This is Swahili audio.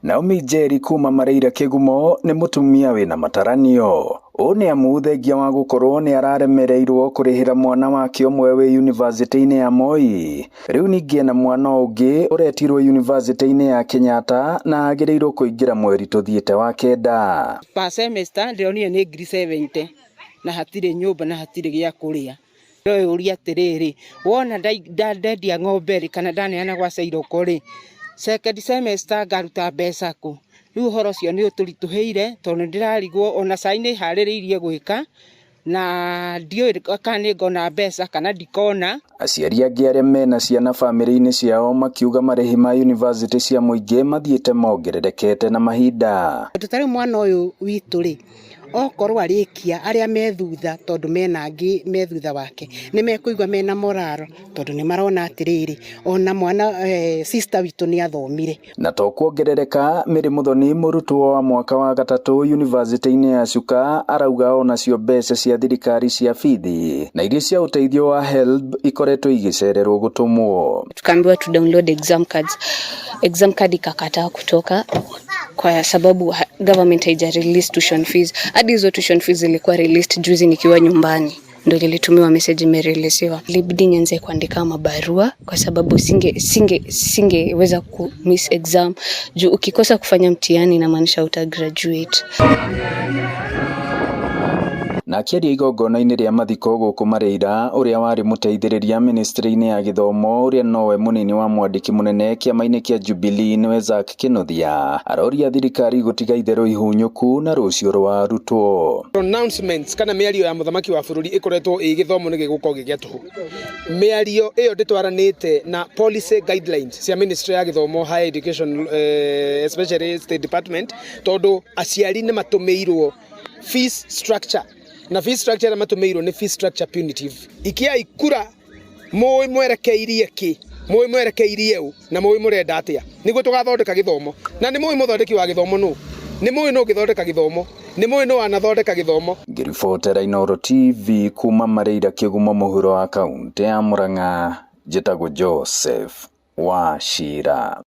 Naomi Njeri kuma Mareira Kigumo ni mutumia wina mataranio. One amuthengia wa gukorwo ni araremereirwo kurihira mwana wake omwe wi university-ini ya Moi. Riu ningi na mwana ungi uretirwo university-ini ya Kenyatta na agirirwo kuingira mweri tuthiete wa kenda. Pa semester ndionire ni 70 na hatire nyumba na hatire gia kuria. Roe uria tiriri wona ndendia ng'ombe kana ndaneana gwa Cairoko ri second semester ngaruta mbeca ku riu horo cio ni uturituheire tondu ndirarigwo ona saini haririirie gwika na ndio kana ngona mbeca kana ndikona. Aciari angi aria mena ciana family-ini ciao makiuga marihi ma university cia muingi mathiete mongererekete na mahinda. Tutari mwana uyu witu ri okorwo arikia aria methutha tondu mena angi methutha wake ni mekuigwa mena moraro tondu ni marona atiriri ona mwana sister witu ni athomire. Na to kuongerereka Mary Muthoni murutwo wa mwaka wa gatatu university-ini ya Chuka arauga ona cio mbeca cia thirikari cia bithi na iria cia uteithio wa HELB ikoretwo igicererwo gutumwo. Tukaambiwa tu download exam cards. Exam card ikakataa kutoka kwa sababu government haija release tuition fees. Hadi hizo tuition fees zilikuwa released juzi nikiwa nyumbani. Ndio nilitumiwa message imereleasiwa. Ilibidi nianze kuandika mabarua kwa sababu singeweza ku miss exam. Juu ukikosa kufanya mtihani inamaanisha uta graduate. Na akiaria igongona-ini ria mathiko guku Mareira uria wari muteithiriria ministry-ini ya githomo uria nowe munini wa mwandiki munene kiama-ini kia Jubilee niwe Zack Kinuthia aroria thirikari gutiga itherũ ihunyuku na rucio rwa arutwo. Announcements kana miario ya muthamaki wa bururi ikoretwo igithomo ni gigukorwo gigiatuhu. Miario iyo nditwaranite na policy guidelines cia ministry ya githomo higher education especially state department tondu aciari ni matumirwo fees structure na fee structure matumirwo ni fee structure punitive. Ikia ikura moi mwerekeirie ki moi mwerekeirie u na moi murenda atia niguo tugathondeka githomo na ni moi muthondeki wa githomo nu ni moi no githondeka githomo ni moi no anathondeka githomo. Ngiribotera Inooro TV kuma Mareira Kigumo muhuro wa kaunti ya Murang'a njitagwo Joseph Wachira.